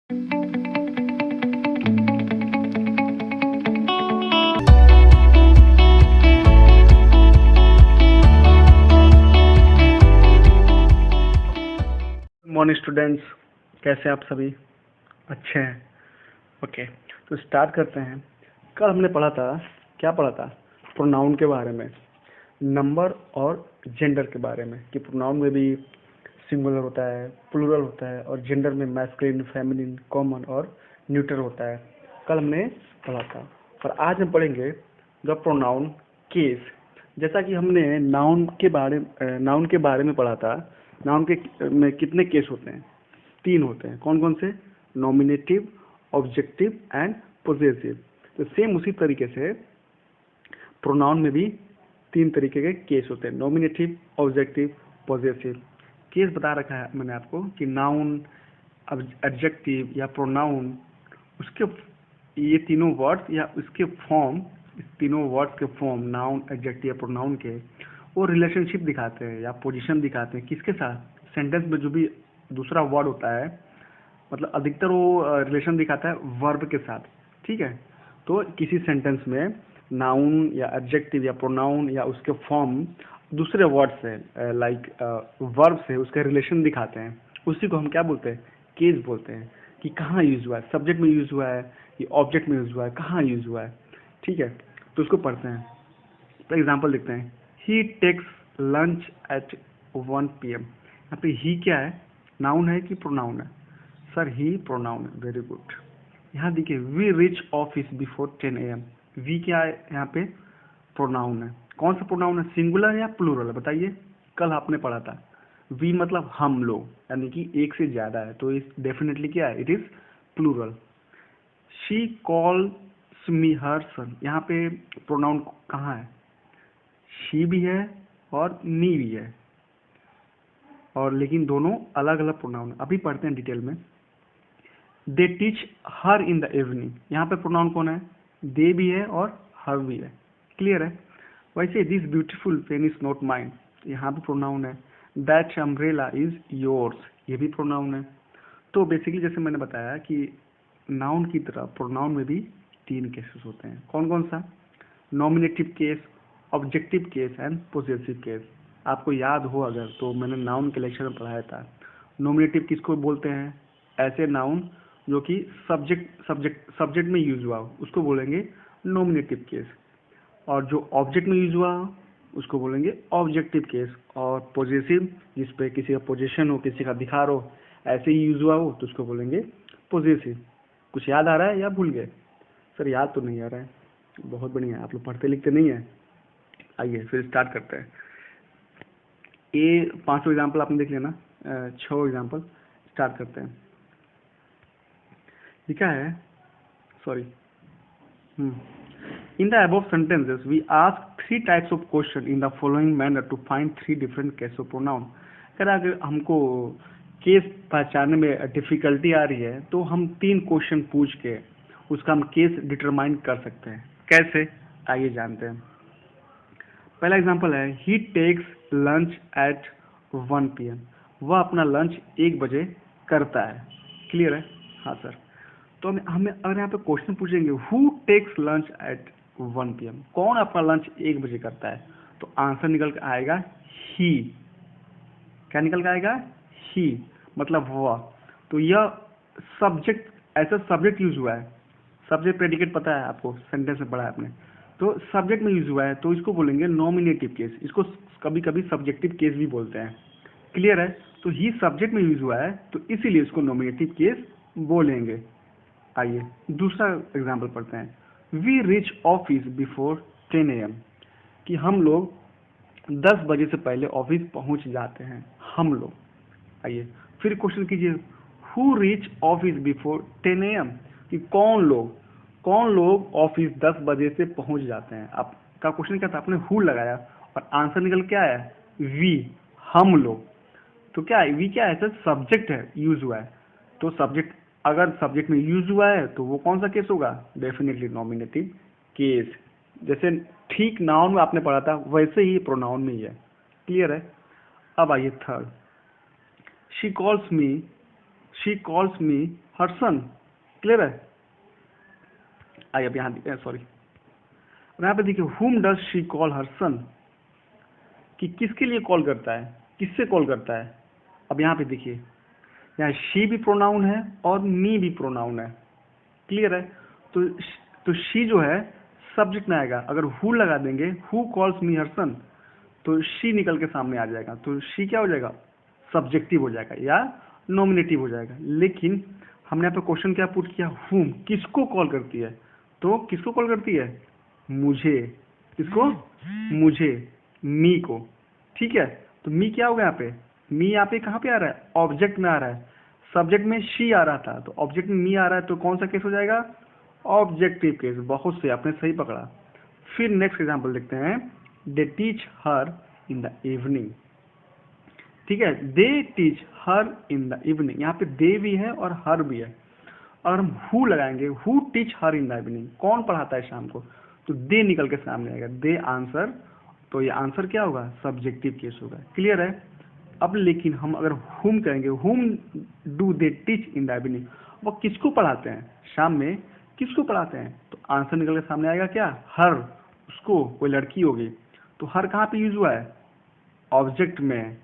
Morning students, कैसे आप सभी? अच्छे हैं? ओके, तो स्टार्ट करते हैं। कल हमने पढ़ा था, क्या पढ़ा था? प्रोनाउन के बारे में, नंबर और जेंडर के बारे में, कि प्रोनाउन में भी सिंगुलर होता है, प्लूरल होता है, और जेंडर में मैस्कुलिन, फेमिनिन, कॉमन और न्यूट्रल होता है। कल हमने पढ़ा था। और आज हम पढ़ेंगे द प्रोनाउन केस। जैसा कि हमने नाउन के बारे में पढ़ा था। नाउन के में कितने केस होते हैं? 3 होते हैं। कौन कौन से? Nominative, objective and possessive. तो सेम उसी तरीके से प्रोनाउन में भी 3 तरीके के केस होते हैं: नॉमिनेटिव, ऑब्जेक्टिव, पोजेसिव। केस बता रखा है मैंने आपको कि नाउन, एडजेक्टिव या प्रोनाउन, उसके ये तीनों वर्ड्स या उसके फॉर्म, इस तीनों वर्ड्स के फॉर्म, नाउन, एडजेक्टिव या प्रोनाउन के, वो रिलेशनशिप दिखाते हैं या पोजीशन दिखाते हैं। किसके साथ? सेंटेंस में जो भी दूसरा वर्ड होता है, मतलब अधिकतर वो रिलेशन दिखाता है वर्ब के साथ। ठीक है? तो किसी सेंटेंस में नाउन या एडजेक्टिव या प्रोनाउन या उसके फॉर्म दूसरे वर्ड से, लाइक वर्ब से उसके रिलेशन दिखाते हैं। उसी को हम क्या बोलते हैं? केस बोलते हैं। कि कहाँ यूज हुआ है, सब्जेक्ट में यूज हुआ है, ये ऑब्जेक्ट में यूज हुआ है, कहाँ यूज हुआ है। ठीक है? तो उसको पढ़ते हैं। तो एग्जाम्पल देखते हैं। ही टेक्स लंच एट 1 PM। यहाँ पे ही क्या है? नाउन है कि प्रोनाउन है? सर ही प्रोनाउन है। Very good. यहाँ देखिए, we reach office before 10 AM। We क्या है यहाँ पे? प्रोनाउन है। कौन सा प्रोनाउन है? सिंगुलर या प्लूरल है? बताइए। कल आपने पढ़ा था वी मतलब हम लोग, यानी कि एक से ज्यादा है, तो इस डेफिनेटली क्या है? It is plural. She calls me her son. यहाँ पे प्रोनाउन कहाँ है? शी भी है और मी भी है, और लेकिन दोनों अलग अलग प्रोनाउन है। अभी पढ़ते हैं डिटेल में। They teach her in the evening. यहाँ पे प्रोनाउन कौन है? दे भी है और हर भी है। क्लियर है? वैसे this beautiful pen is not mind, यहाँ भी प्रोनाउन है। दैट अम्ब्रेला इज योर्स, ये भी प्रोनाउन है। तो बेसिकली जैसे मैंने बताया कि नाउन की तरह प्रोनाउन में भी 3 केसेस होते हैं। कौन कौन सा? Nominative case, objective case and possessive case. आपको याद हो अगर तो मैंने नाउन के लेक्चर में पढ़ाया था। नॉमिनेटिव किसको बोलते हैं? ऐसे नाउन जो कि सब्जेक्ट में यूज हुआ हो, उसको बोलेंगे नॉमिनेटिव केस। और जो ऑब्जेक्ट में यूज हुआ हो, उसको बोलेंगे ऑब्जेक्टिव केस। और पोजेसिव, जिस पे किसी का पोजीशन हो, किसी का अधिकार हो, ऐसे ही यूज हुआ हो, तो उसको बोलेंगे पोजेसिव। कुछ याद आ रहा है या भूल गए? सर याद तो नहीं आ रहा है। बहुत बढ़िया, आप लोग पढ़ते लिखते नहीं है। आइए फिर स्टार्ट करते हैं। ये 5 एग्जाम्पल आपने देख लेना, 6 एग्जाम्पल। स्टार्ट करते हैं। लिखा है, sorry, in the above sentences we ask 3 types of question in the following manner to find 3 different case of pronoun। अगर हमको केस पहचानने में डिफिकल्टी आ रही है तो हम 3 क्वेश्चन पूछ के उसका हम केस डिटरमाइन कर सकते हैं। कैसे? आइए जानते हैं। पहला एग्जांपल है, ही टेक्स लंच एट 1 PM। वह अपना लंच 1 बजे करता है। क्लियर है? हाँ सर। तो हमें अगर यहाँ पे क्वेश्चन पूछेंगे who takes lunch at 1 PM, कौन अपना लंच 1 बजे करता है, तो आंसर निकल के आएगा ही। क्या निकल के आएगा? ही, मतलब वह। तो यह सब्जेक्ट, ऐसा सब्जेक्ट यूज हुआ है। सब्जेक्ट प्रेडिकेट पता है आपको, सेंटेंस में पढ़ा है आपने। तो सब्जेक्ट में यूज हुआ है, तो इसको बोलेंगे नॉमिनेटिव केस। इसको कभी कभी सब्जेक्टिव केस भी बोलते हैं। क्लियर है? तो ही सब्जेक्ट में यूज हुआ है, तो इसीलिए इसको नॉमिनेटिव केस बोलेंगे। आइए दूसरा एग्जाम्पल पढ़ते हैं। We reach office before 10 AM। कि हम लोग 10 बजे से पहले ऑफिस पहुंच जाते हैं, हम लोग। आइए फिर क्वेश्चन कीजिए, who rich office before 10 AM। कि कौन लोग ऑफिस 10 बजे से पहुंच जाते हैं। आपका क्वेश्चन क्या था? आपने हु लगाया और आंसर निकल क्या आया? वी, हम लोग। तो क्या है? वी क्या है? सर सब्जेक्ट है, यूज हुआ है। तो सब्जेक्ट, अगर सब्जेक्ट में यूज हुआ है तो वो कौन सा केस होगा? Definitely nominative case. जैसे ठीक नाउन में आपने पढ़ा था, वैसे ही प्रोनाउन में ही है। क्लियर है? अब आइए third. She calls me हर्सन, clear है। आइए अब यहाँ सॉरी, यहाँ पे देखिए whom does she call her son, कि किसके लिए कॉल करता है, किससे कॉल करता है। अब यहाँ पे देखिए, यहाँ she भी प्रोनाउन है और me भी प्रोनाउन है, क्लियर है। तो she जो है सब्जेक्ट में आएगा, अगर who लगा देंगे who calls me her son, तो she निकल के सामने आ जाएगा, तो she क्या हो जाएगा, सब्जेक्टिव हो जाएगा या नॉमिनेटिव हो जाएगा। लेकिन हमने यहाँ पे क्वेश्चन क्या पुट किया, whom, किसको कॉल करती है, तो किसको कॉल करती है, मुझे, किसको, मुझे, मी को, ठीक है। तो मी क्या होगा यहाँ पे, मी यहाँ पे कहाँ पे आ रहा है, ऑब्जेक्ट में आ रहा है, सब्जेक्ट में शी आ रहा था, तो ऑब्जेक्ट में मी आ रहा है, तो कौन सा केस हो जाएगा, ऑब्जेक्टिव केस। बहुत से आपने सही पकड़ा। फिर नेक्स्ट एग्जांपल देखते हैं, they teach her in the evening, ठीक है, they teach her in the evening, यहाँ पे दे भी है और हर भी है। अगर हम हु लगाएंगे, who teach her in the evening, कौन पढ़ाता है शाम को, तो दे निकल के सामने आएगा, दे आंसर, तो ये आंसर क्या होगा, सब्जेक्टिव केस होगा, क्लियर है। अब लेकिन हम अगर हुम कहेंगे, हुम do they teach in the evening, वो किसको पढ़ाते हैं शाम में, किसको पढ़ाते हैं, तो आंसर निकल के सामने आएगा क्या, हर, उसको, कोई लड़की होगी। तो हर कहाँ पे यूज हुआ है, ऑब्जेक्ट में,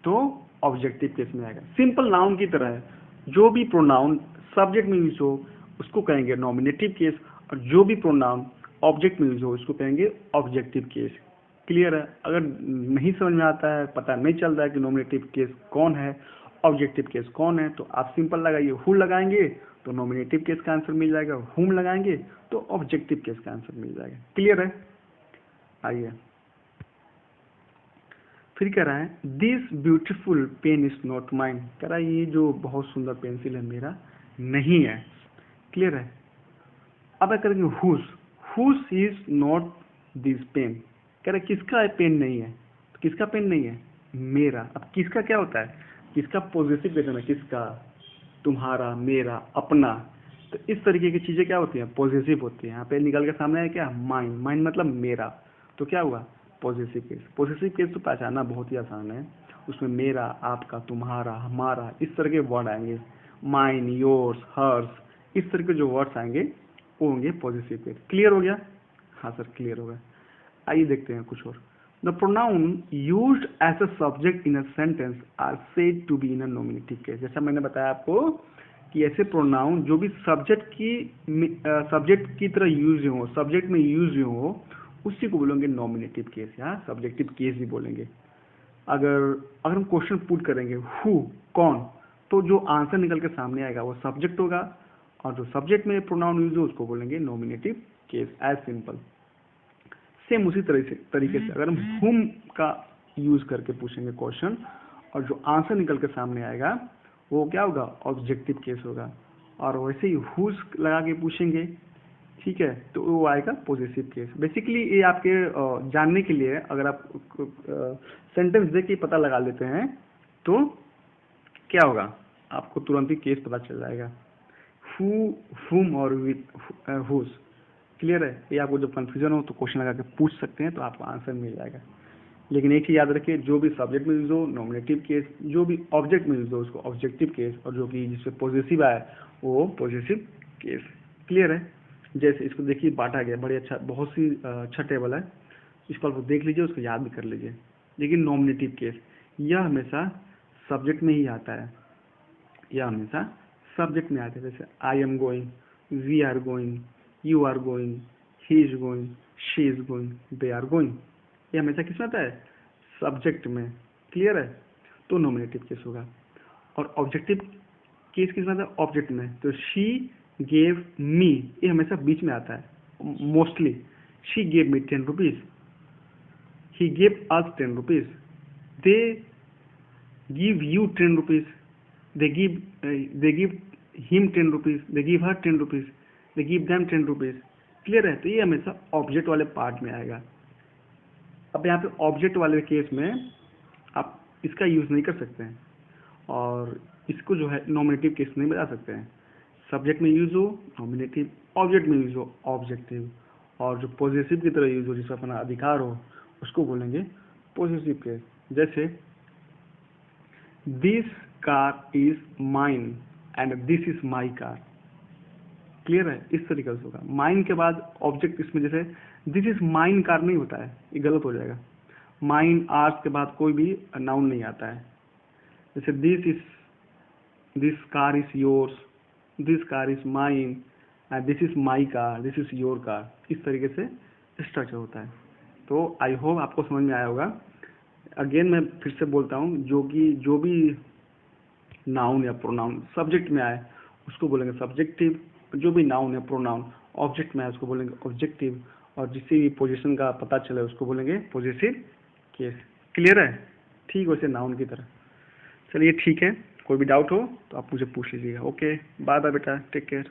तो ऑब्जेक्टिव केस में आएगा। सिंपल नाउन की तरह है, जो भी प्रोनाउन सब्जेक्ट में यूज हो उसको कहेंगे नॉमिनेटिव केस, और जो भी प्रोनाउन ऑब्जेक्ट में यूज हो उसको कहेंगे ऑब्जेक्टिव केस, क्लियर है। अगर नहीं समझ में आता है, पता नहीं चल रहा है कि नॉमिनेटिव केस कौन है, ऑब्जेक्टिव केस कौन है, तो आप सिंपल लगाइए, हु लगाएंगे तो नॉमिनेटिव केस का आंसर मिल जाएगा, हुम लगाएंगे तो ऑब्जेक्टिव केस का आंसर मिल जाएगा, क्लियर है। आइए फिर कह रहा है, this beautiful pen is not mine, कह रहा है ये जो बहुत सुंदर पेंसिल है मेरा नहीं है, क्लियर है। अब क्या करेंगे, हुस इज नॉट दिस पेन, कह रहा है किसका पेन नहीं है, तो किसका पेन नहीं है, मेरा। अब किसका क्या होता है, किसका पॉजिटिव केस है, किसका, तुम्हारा, मेरा, अपना। तो इस तरीके की चीजें क्या होती हैं, पॉजिटिव होती हैं। यहाँ पे निकल के सामने है क्या, माइन, माइन मतलब मेरा, तो क्या हुआ, पॉजिटिव केस। पॉजिटिव केस तो पहचानना बहुत ही आसान है, उसमें मेरा, आपका, तुम्हारा, हमारा, इस तरह के वर्ड आएंगे, माइन, योर्स, हर्स, इस तरह के जो वर्ड्स आएंगे वो होंगे पॉजिटिव केस। क्लियर हो गया, हाँ सर क्लियर हो गया। आइए देखते हैं कुछ और। The pronoun used as a subject in a sentence are said to be in a nominative case. जैसा मैंने बताया आपको कि ऐसे प्रोनाउन जो भी सब्जेक्ट की तरह यूज हो, सब्जेक्ट में यूज हो, उसी को बोलेंगे नॉमिनेटिव केस या सब्जेक्टिव केस भी बोलेंगे। अगर हम क्वेश्चन पुट करेंगे हु, कौन, तो जो आंसर निकल के सामने आएगा वो सब्जेक्ट होगा, और जो सब्जेक्ट में प्रोनाउन यूज हो उसको बोलेंगे nominative case, as simple. Same उसी तरीके से अगर हम हुम का यूज करके पूछेंगे क्वेश्चन, और जो आंसर निकल के सामने आएगा वो क्या होगा, ऑब्जेक्टिव केस होगा। और वैसे ही हुज लगा के पूछेंगे, ठीक है, तो वो आएगा पॉजिटिव केस। बेसिकली ये आपके जानने के लिए, अगर आप सेंटेंस देख के पता लगा लेते हैं तो क्या होगा, आपको तुरंत ही केस पता चल जाएगा, हु, हुम और विथ, हुज, क्लियर है। ये आपको जब कंफ्यूजन हो तो क्वेश्चन लगा के पूछ सकते हैं, तो आपको आंसर मिल जाएगा। लेकिन एक चीज याद रखिए, जो भी सब्जेक्ट में यूज हो नॉमिनेटिव केस, जो भी ऑब्जेक्ट में यूज हो उसको ऑब्जेक्टिव केस, और जो कि जिसपे पॉजिटिव आए वो पॉजिटिव केस, क्लियर है। जैसे इसको देखिए बांटा गया, बड़े अच्छा, बहुत सी अच्छा टेबल है, इसको आप देख लीजिए, उसको याद भी कर लीजिए। लेकिन नॉमिनेटिव केस यह हमेशा सब्जेक्ट में ही आता है, यह हमेशा सब्जेक्ट में आता है। जैसे I am going, we are going, you are going, he is going, she is going, they are going, ये हमेशा किसमें आता है, सब्जेक्ट में, क्लियर है, तो नॉमिनेटिव केस होगा। और ऑब्जेक्टिव केस किसमें आता है, ऑब्जेक्ट में, तो शी गेव मी, ये हमेशा बीच में आता है mostly. She gave me 10 rupees, he gave us 10 rupees, they give you 10 rupees, they give him 10 rupees, they give her 10 rupees, they give them 10 rupees, clear है। तो ये हमेशा ऑब्जेक्ट वाले पार्ट में आएगा। अब यहाँ पे ऑब्जेक्ट वाले केस में आप इसका यूज नहीं कर सकते हैं, और इसको जो है नॉमिनेटिव केस नहीं बता सकते हैं। सब्जेक्ट में यूज हो नॉमिनेटिव, ऑब्जेक्ट में यूज हो ऑब्जेक्टिव, और जो पॉजिटिव की तरह यूज हो, जिसका अपना अधिकार हो, उसको बोलेंगे पॉजिटिव केस। जैसे this car is mine and this is my car. Clear है? इस तरीके से होगा। माइन के बाद ऑब्जेक्ट, इसमें जैसे दिस इज माइन कार नहीं होता है, ये गलत हो जाएगा। माइन आर्स के बाद कोई भी नाउन नहीं आता है। जैसे this car is yours, this car is mine, this is my car, this is your car. इस तरीके से स्ट्रक्चर होता है। तो आई होप आपको समझ में आया होगा। अगेन मैं फिर से बोलता हूँ, जो भी नाउन या प्रोनाउन सब्जेक्ट में आए उसको बोलेंगे सब्जेक्टिव, जो भी नाउन या प्रोनाउन ऑब्जेक्ट में आए उसको बोलेंगे ऑब्जेक्टिव, और जिससे भी पोजीशन का पता चले उसको बोलेंगे पॉजिटिव केस। क्लियर है? ठीक वैसे नाउन की तरह। चलिए ठीक है, कोई भी डाउट हो तो आप मुझे पूछ लीजिएगा। ओके, बाय बाय बेटा, टेक केयर।